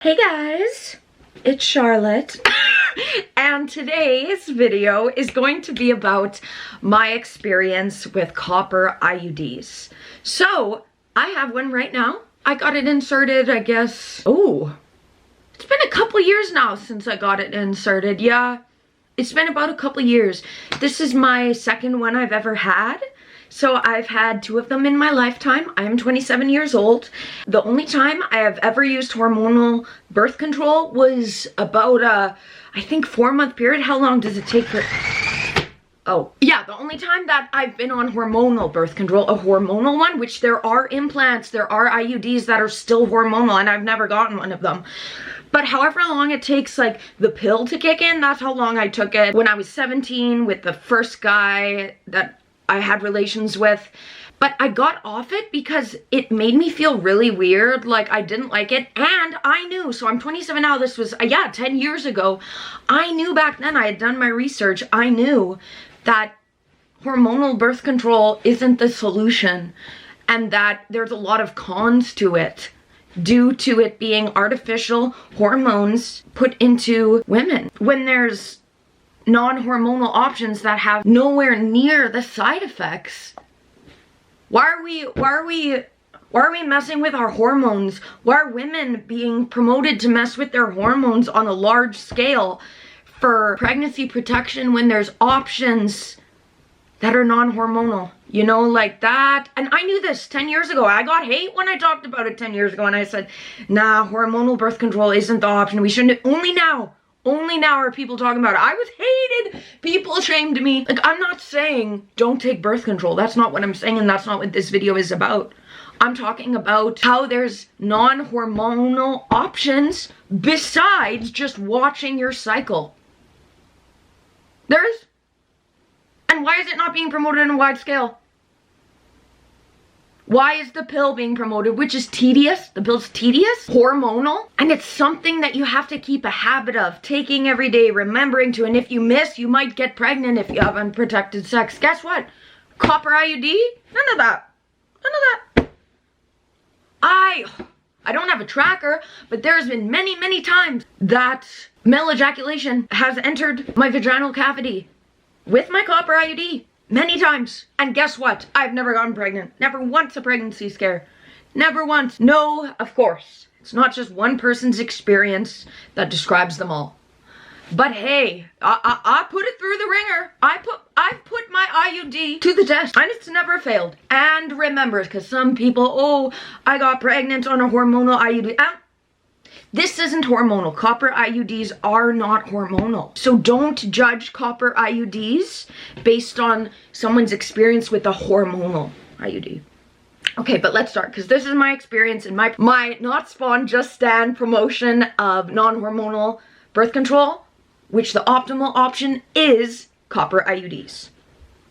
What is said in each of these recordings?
Hey guys, it's Charlotte, and today's video is going to be about my experience with copper IUDs. So, I have one right now. I got it inserted, I guess, it's been a couple years now since I got it inserted. Yeah, it's been about a couple years. This is my second one I've ever had. So I've had 2 of them in my lifetime. I am 27 years old. The only time I have ever used hormonal birth control was about I think 4-month period. How long does it take for... Oh, yeah, the only time that I've been on hormonal birth control, a hormonal one, which there are implants, there are IUDs that are still hormonal, and I've never gotten one of them. But however long it takes, like, the pill to kick in, that's how long I took it. When I was 17 with the first guy that I had relations with, but I got off it because it made me feel really weird. Like, I didn't like it, and I knew, so I'm 27 now, this was, 10 years ago. I knew back then, I had done my research, I knew that hormonal birth control isn't the solution, and that there's a lot of cons to it, due to it being artificial hormones put into women. When there's non-hormonal options that have nowhere near the side effects. Why are we messing with our hormones? Why are women being promoted to mess with their hormones on a large scale for pregnancy protection when there's options that are non-hormonal? You know, like that. And I knew this 10 years ago. I got hate when I talked about it 10 years ago, and I said, nah, hormonal birth control isn't the option. We shouldn't. Only now are people talking about it. I was hated. People shamed me. Like, I'm not saying don't take birth control. That's not what I'm saying, and that's not what this video is about. I'm talking about how there's non-hormonal options besides just watching your cycle. There is. And why is it not being promoted on a wide scale? Why is the pill being promoted, which is tedious? The pill's tedious, hormonal, and it's something that you have to keep a habit of taking every day, remembering to, and if you miss, you might get pregnant if you have unprotected sex. Guess what? Copper IUD? None of that. None of that. I don't have a tracker, but there's been many times that male ejaculation has entered my vaginal cavity with my copper IUD. Many times. And guess what? I've never gotten pregnant. Never once a pregnancy scare. Never once. No, of course. It's not just one person's experience that describes them all. But hey, I put it through the ringer. I've put my IUD to the test, and it's never failed. And remember, because some people, I got pregnant on a hormonal IUD. This isn't hormonal. Copper IUDs are not hormonal. So don't judge copper IUDs based on someone's experience with a hormonal IUD. Okay, but let's start, because this is my experience in my not spawn, just stand promotion of non-hormonal birth control, which the optimal option is copper IUDs.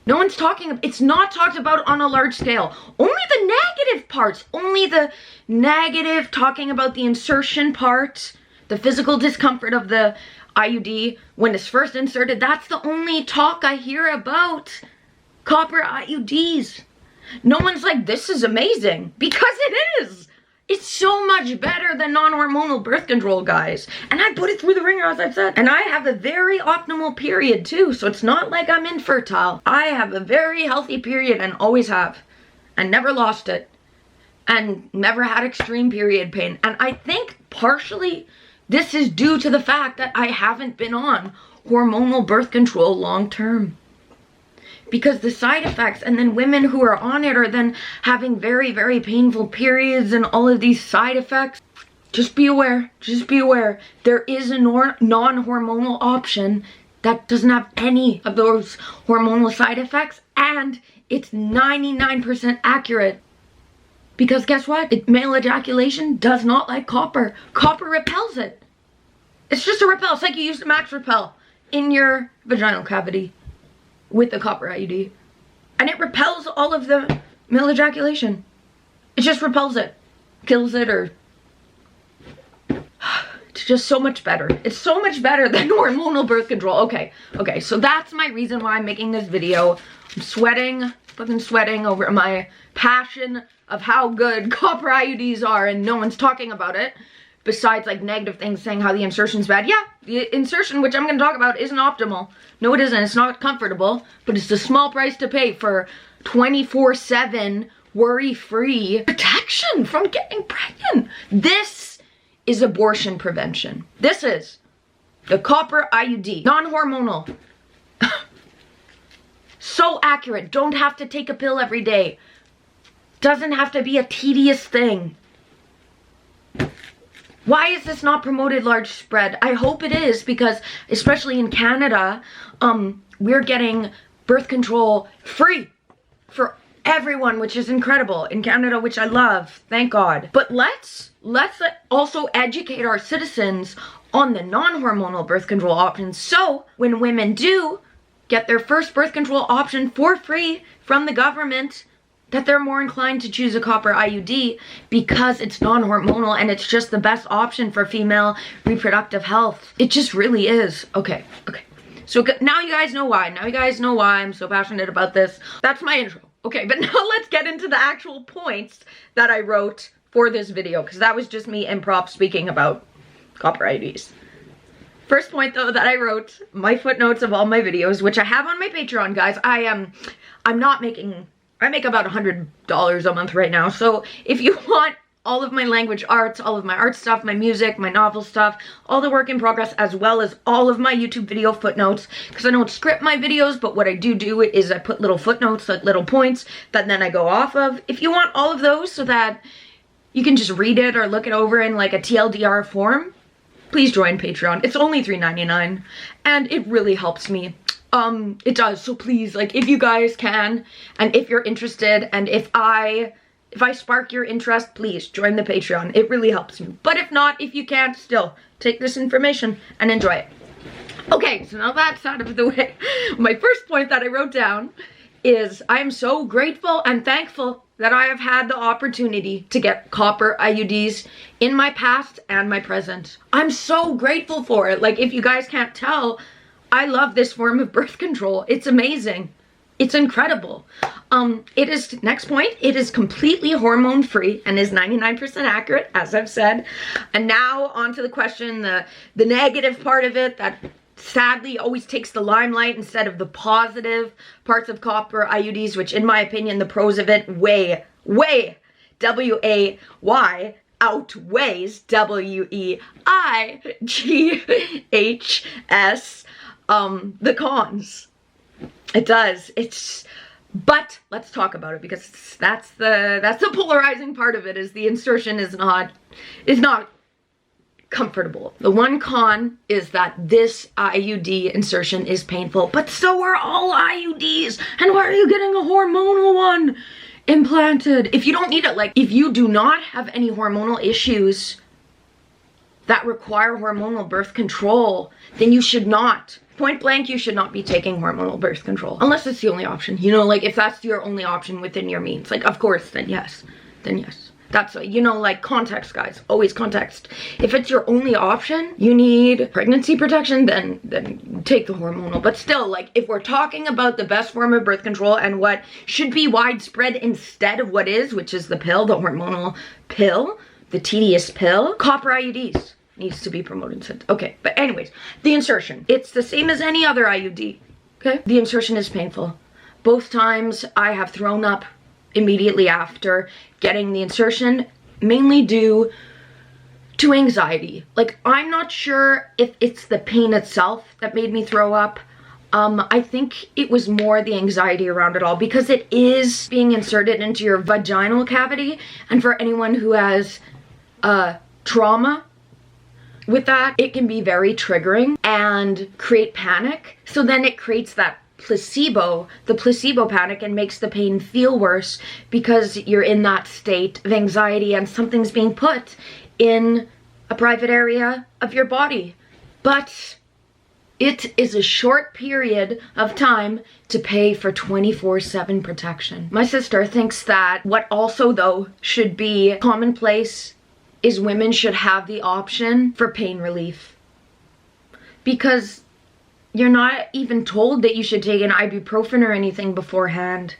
No one's talking, it's not talked about on a large scale. Only the negative parts, only the negative, talking about the insertion part, the physical discomfort of the IUD when it's first inserted. That's the only talk I hear about copper IUDs. No one's like, this is amazing, because it is. It's so much better than non-hormonal birth control, guys. And I put it through the ringer, as I've said. And I have a very optimal period, too. So it's not like I'm infertile. I have a very healthy period and always have. And never lost it. And never had extreme period pain. And I think partially this is due to the fact that I haven't been on hormonal birth control long term. Because the side effects, and then women who are on it are then having very painful periods and all of these side effects. Just be aware. Just be aware. There is a non-hormonal option that doesn't have any of those hormonal side effects, and it's 99% accurate. Because guess what? Male ejaculation does not like copper. Copper repels it. It's just a repel. It's like you use the Max Repel in your vaginal cavity with the copper IUD. And it repels all of the male ejaculation. It just repels it. Kills it, or... It's just so much better. It's so much better than hormonal birth control. Okay, so that's my reason why I'm making this video. I'm sweating, fucking sweating over my passion of how good copper IUDs are, and no one's talking about it. besides like negative things saying how the insertion's bad. Yeah, the insertion, which I'm going to talk about, isn't optimal. No, it isn't. It's not comfortable, but it's a small price to pay for 24/7 worry-free protection from getting pregnant. This is abortion prevention. This is the Copper IUD, non-hormonal. So accurate. Don't have to take a pill every day. Doesn't have to be a tedious thing. Why is this not promoted large spread? I hope it is, because especially in Canada, we're getting birth control free for everyone, which is incredible in Canada, which I love, thank God. But let's also educate our citizens on the non-hormonal birth control options, so when women do get their first birth control option for free from the government, that they're more inclined to choose a Copper IUD because it's non-hormonal and it's just the best option for female reproductive health. It just really is. Okay. So now you guys know why. Now you guys know why I'm so passionate about this. That's my intro. Okay, but now let's get into the actual points that I wrote for this video, because that was just me improv speaking about Copper IUDs. First point though that I wrote, my footnotes of all my videos, which I have on my Patreon, guys. I make about $100 a month right now. So if you want all of my language arts, all of my art stuff, my music, my novel stuff, all the work in progress, as well as all of my YouTube video footnotes, because I don't script my videos, but what I do is I put little footnotes, like little points that then I go off of. If you want all of those so that you can just read it or look it over in like a TLDR form, please join Patreon. It's only $3.99 and it really helps me. It does, so please, like, if you guys can, and if you're interested, and if I spark your interest, please join the Patreon. It really helps me. But if not, if you can't, still take this information and enjoy it. Okay, so now that's out of the way. My first point that I wrote down is I am so grateful and thankful that I have had the opportunity to get Copper IUDs in my past and my present. I'm so grateful for it. Like, if you guys can't tell, I love this form of birth control. It's amazing. It's incredible. Next point, it is completely hormone free and is 99% accurate, as I've said. And now on to the question, the negative part of it that sadly always takes the limelight instead of the positive parts of Copper IUDs, which in my opinion, the pros of it way, W-A-Y, outweighs W-E-I-G-H-S, the cons. It does. But let's talk about it, because that's the polarizing part of it, is the insertion is not comfortable. The one con is that this IUD insertion is painful, but so are all IUDs. And why are you getting a hormonal one implanted if you don't need it? Like, if you do not have any hormonal issues that require hormonal birth control, then you should not. Point blank, you should not be taking hormonal birth control. Unless it's the only option. You know, like, if that's your only option within your means. Like, of course, then yes. That's, you know, like, context, guys. Always context. If it's your only option, you need pregnancy protection, then take the hormonal. But still, like, if we're talking about the best form of birth control and what should be widespread instead of what is, which is the pill, the hormonal pill, the tedious pill, Copper IUDs needs to be promoted. Okay, but anyways, the insertion. It's the same as any other IUD, okay? The insertion is painful. Both times I have thrown up immediately after getting the insertion, mainly due to anxiety. Like, I'm not sure if it's the pain itself that made me throw up. I think it was more the anxiety around it all, because it is being inserted into your vaginal cavity, and for anyone who has trauma with that, it can be very triggering and create panic. So then it creates that placebo panic, and makes the pain feel worse because you're in that state of anxiety and something's being put in a private area of your body. But it is a short period of time to pay for 24/7 protection. My sister thinks that what also though should be commonplace is women should have the option for pain relief, because you're not even told that you should take an ibuprofen or anything beforehand.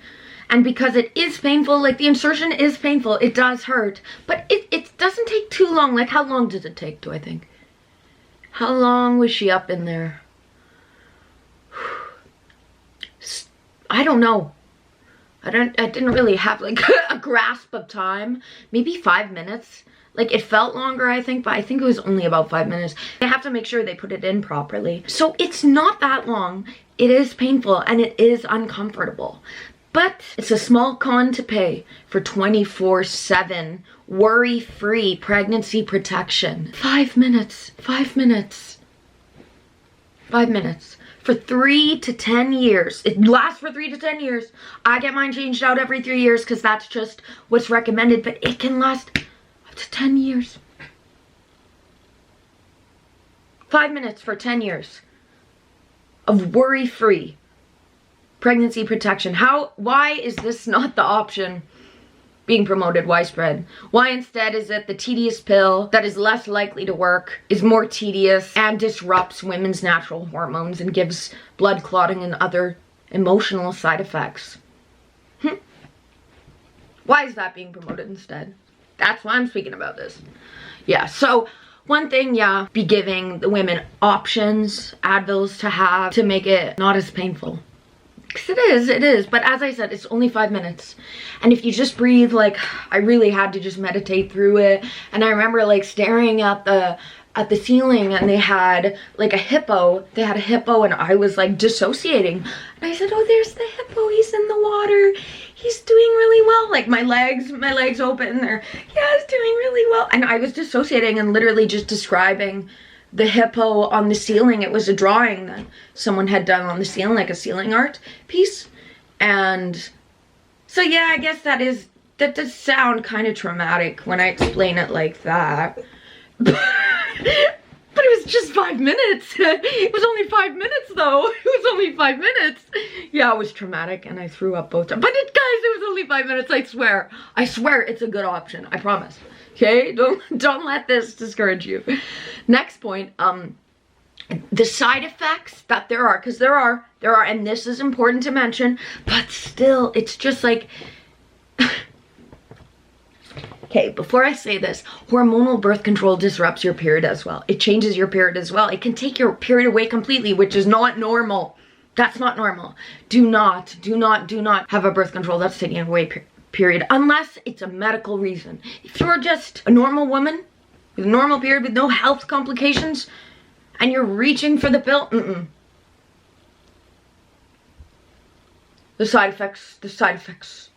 And because it is painful, like the insertion is painful, it does hurt, but it doesn't take too long. Like, how long does it take, do I think? How long was she up in there? I don't know. I didn't really have like a grasp of time. Maybe 5 minutes. Like, it felt longer, I think, but I think it was only about 5 minutes. They have to make sure they put it in properly. So it's not that long. It is painful and it is uncomfortable. But it's a small con to pay for 24/7 worry-free pregnancy protection. 5 minutes. 5 minutes. 5 minutes. For 3 to 10 years. It lasts for 3 to 10 years. I get mine changed out every 3 years because that's just what's recommended, but it can last up to 10 years. 5 minutes for 10 years of worry-free pregnancy protection. Why is this not the option being promoted widespread? Why instead is it the tedious pill that is less likely to work, is more tedious, and disrupts women's natural hormones and gives blood clotting and other emotional side effects? Why is that being promoted instead? That's why I'm speaking about this. Yeah, so one thing, yeah, be giving the women options, Advils to have to make it not as painful. Because it is, but as I said, it's only 5 minutes. And if you just breathe, like, I really had to just meditate through it. And I remember like staring at the ceiling, and they had like a hippo. They had a hippo, and I was like dissociating. And I said, oh, there's the hippo, he's in the water. He's doing really well. Like, my legs open there. Yeah, he's doing really well. And I was dissociating and literally just describing the hippo on the ceiling. It was a drawing that someone had done on the ceiling, like a ceiling art piece. And so yeah, I guess that does sound kind of traumatic when I explain it like that. But it was just 5 minutes. It was only 5 minutes though. It was only 5 minutes. Yeah, it was traumatic and I threw up both times. But guys, it was only 5 minutes, I swear. I swear it's a good option, I promise. Okay, don't let this discourage you. Next point, the side effects that there are, because there are, and this is important to mention, but still, it's just like, okay, before I say this, hormonal birth control disrupts your period as well. It changes your period as well. It can take your period away completely, which is not normal. That's not normal. Do not have a birth control that's taking away period, unless it's a medical reason. If you're just a normal woman with a normal period with no health complications and you're reaching for the pill, the side effects.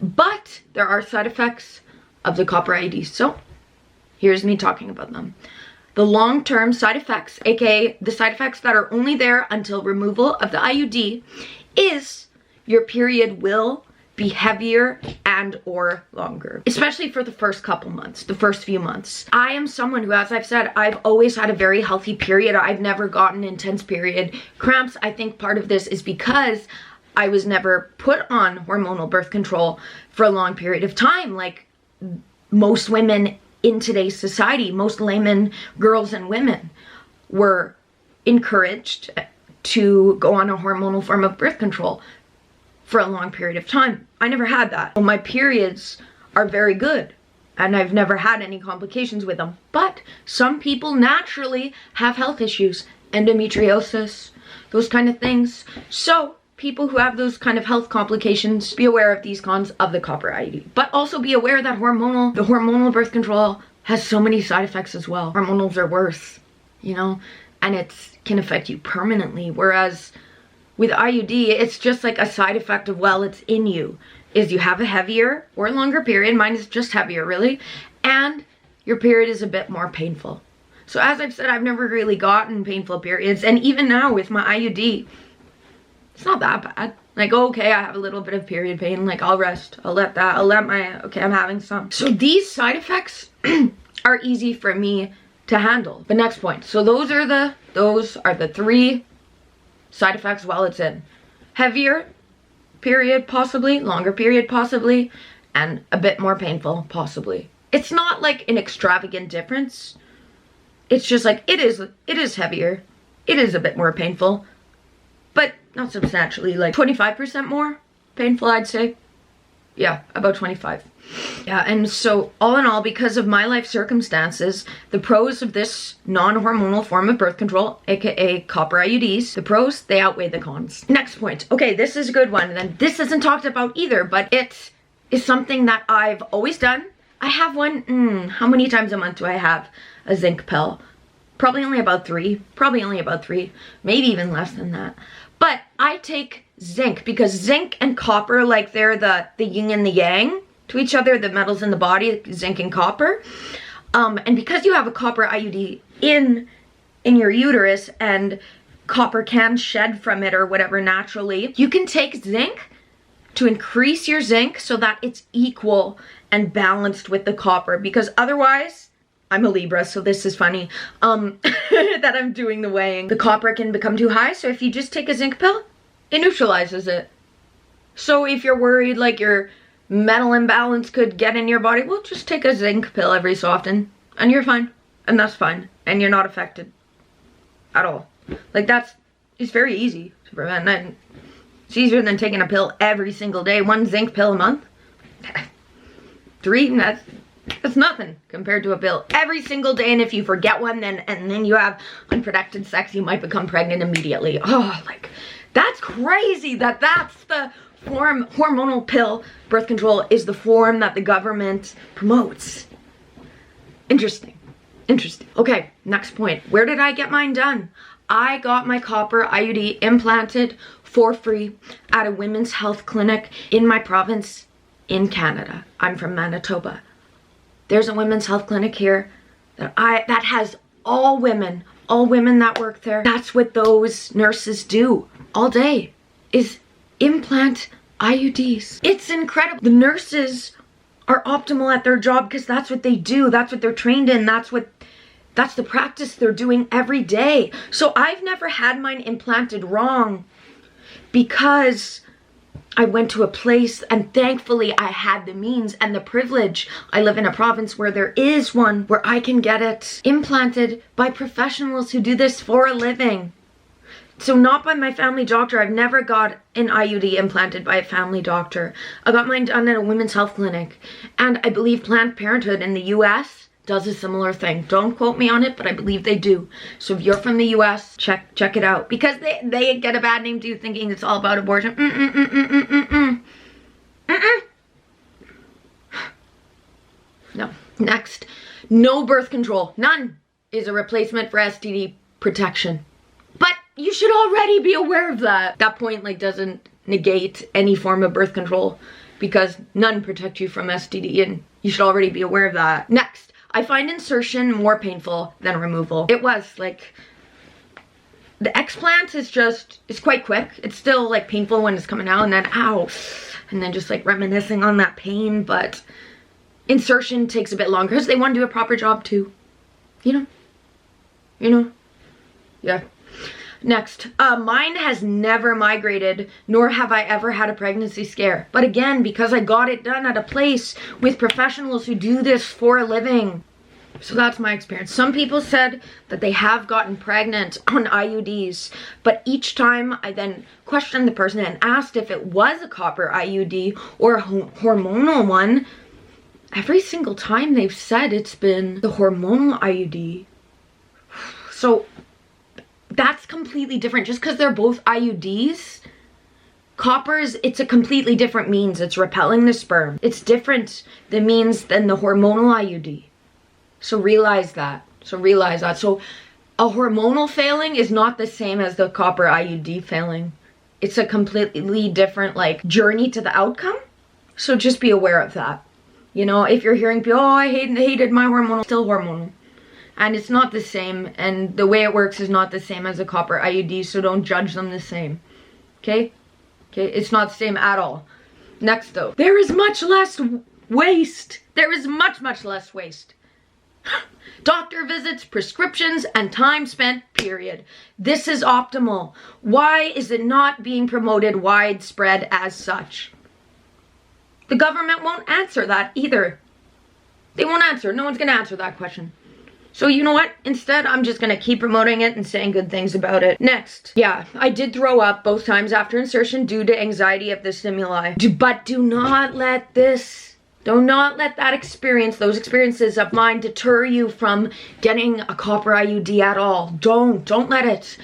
But there are side effects of the copper IUDs. So here's me talking about them. The long-term side effects, aka the side effects that are only there until removal of the IUD, is your period will be heavier and or longer, especially for the first couple months, the first few months. I am someone who, as I've said, I've always had a very healthy period. I've never gotten intense period cramps. I think part of this is because I was never put on hormonal birth control for a long period of time. Like most women in today's society, most laymen, girls and women were encouraged to go on a hormonal form of birth control for a long period of time. I never had that. Well, my periods are very good and I've never had any complications with them. But some people naturally have health issues, endometriosis, those kind of things. So people who have those kind of health complications, be aware of these cons of the copper IUD. But also be aware that the hormonal birth control has so many side effects as well. Hormonals are worse, you know, and it can affect you permanently. Whereas with IUD, it's just like a side effect of, well, it's in you, is you have a heavier or longer period. Mine is just heavier, really. And your period is a bit more painful. So as I've said, I've never really gotten painful periods. And even now with my IUD, it's not that bad. Like, okay, I have a little bit of period pain. Like, I'll rest. Okay, I'm having some. So these side effects are easy for me to handle. The next point. So those are the 3 side effects while it's in. Heavier period, possibly. Longer period, possibly. And a bit more painful, possibly. It's not like an extravagant difference. It's just like, it is heavier. It is a bit more painful. But not substantially, like 25% more painful, I'd say. Yeah, about 25. Yeah, and so all in all, because of my life circumstances, the pros of this non-hormonal form of birth control, aka copper IUDs, the pros, they outweigh the cons. Next point. Okay, this is a good one. And this isn't talked about either, but it is something that I've always done. I have one, how many times a month do I have a zinc pill? Probably only about 3. Maybe even less than that. But I take zinc because zinc and copper, like they're the yin and the yang to each other, the metals in the body, zinc and copper. And because you have a copper IUD in your uterus and copper can shed from it or whatever naturally, you can take zinc to increase your zinc so that it's equal and balanced with the copper, because otherwise, I'm a Libra, so this is funny, that I'm doing the weighing. The copper can become too high, so if you just take a zinc pill, it neutralizes it. So if you're worried like your metal imbalance could get in your body, well, just take a zinc pill every so often, and you're fine. And that's fine. And you're not affected at all. Like it's very easy to prevent. And it's easier than taking a pill every single day. 1 zinc pill a month. 3, that's nothing compared to a pill every single day. And if you forget one, then you have unprotected sex, you might become pregnant immediately. Oh, like, that's crazy that's the form. Hormonal pill birth control is the form that the government promotes. Interesting. Okay, next point. Where did I get mine done? I got my copper IUD implanted for free at a women's health clinic in my province in Canada. I'm from Manitoba. There's a women's health clinic here that has all women that work there. That's what those nurses do all day, is implant IUDs. It's incredible. The nurses are optimal at their job because that's what they do. That's what they're trained in. That's the practice they're doing every day. So I've never had mine implanted wrong because I went to a place and thankfully I had the means and the privilege. I live in a province where there is one where I can get it implanted by professionals who do this for a living. So not by my family doctor. I've never got an IUD implanted by a family doctor. I got mine done at a women's health clinic. And I believe Planned Parenthood in the US does a similar thing. Don't quote me on it, but I believe they do. So if you're from the US, check it out. Because they get a bad name too, thinking it's all about abortion. No. Next, no birth control. None is a replacement for STD protection. But you should already be aware of that. That point doesn't negate any form of birth control because none protect you from STD, and you should already be aware of that. Next, I find insertion more painful than removal. It was the explant is quite quick. It's still painful when it's coming out and then ow, and then just reminiscing on that pain, but insertion takes a bit longer because they want to do a proper job too. You know? Yeah. Next, mine has never migrated, nor have I ever had a pregnancy scare. But again, because I got it done at a place with professionals who do this for a living. So that's my experience. Some people said that they have gotten pregnant on IUDs, but each time I then questioned the person and asked if it was a copper IUD or a hormonal one. Every single time they've said it's been the hormonal IUD. So that's completely different. Just because they're both IUDs, coppers, it's a completely different means. It's repelling the sperm. It's different, the means, than the hormonal IUD. So realize that. So a hormonal failing is not the same as the copper IUD failing. It's a completely different journey to the outcome. So just be aware of that. If you're hearing people, oh, I hated my hormonal, still hormonal. And it's not the same, and the way it works is not the same as a copper IUD, so don't judge them the same. Okay? It's not the same at all. Next though, there is much less waste. There is much less waste. Doctor visits, prescriptions, and time spent, period. This is optimal. Why is it not being promoted widespread as such? The government won't answer that either. They won't answer. No one's gonna answer that question. So you know what? Instead, I'm just gonna keep promoting it and saying good things about it. Next, yeah, I did throw up both times after insertion due to anxiety of the stimuli. But do not let that experience, those experiences of mine, deter you from getting a copper IUD at all. Don't let it.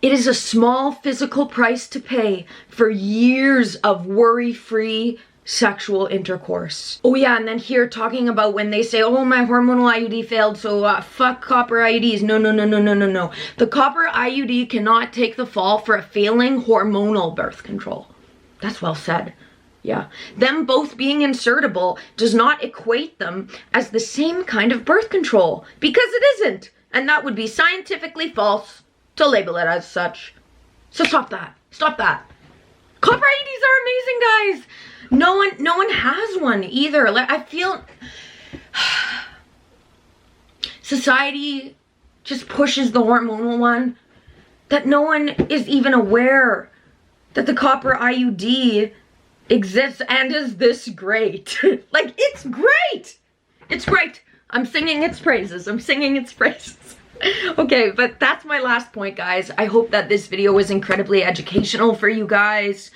It is a small physical price to pay for years of worry-free sexual intercourse. Oh yeah, and then here talking about when they say, oh, my hormonal IUD failed, so fuck copper IUDs. No. The copper IUD cannot take the fall for a failing hormonal birth control. That's well said. Yeah. Them both being insertable does not equate them as the same kind of birth control, because it isn't. And that would be scientifically false to label it as such. So stop that. Stop that. Copper IUDs are amazing, guys. No one has one either. Like, I feel society just pushes the hormonal one, that no one is even aware that the copper IUD exists and is this great. Like, it's great. It's great. I'm singing its praises. I'm singing its praises. Okay, but that's my last point, guys. I hope that this video was incredibly educational for you guys.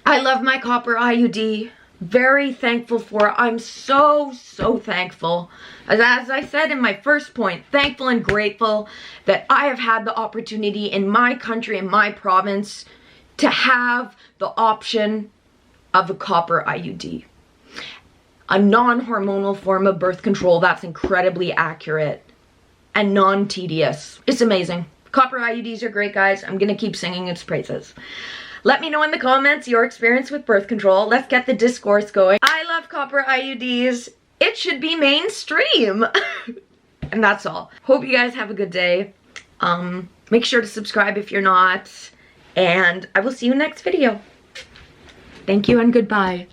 I love my copper IUD. Very thankful for it. I'm so thankful. As I said in my first point, thankful and grateful that I have had the opportunity in my country, in my province, to have the option of a copper IUD. A non-hormonal form of birth control that's incredibly accurate and non-tedious. It's amazing. Copper IUDs are great, guys. I'm gonna keep singing its praises. Let me know in the comments your experience with birth control. Let's get the discourse going. I love copper IUDs. It should be mainstream. And that's all. Hope you guys have a good day. Make sure to subscribe if you're not. And I will see you next video. Thank you and goodbye.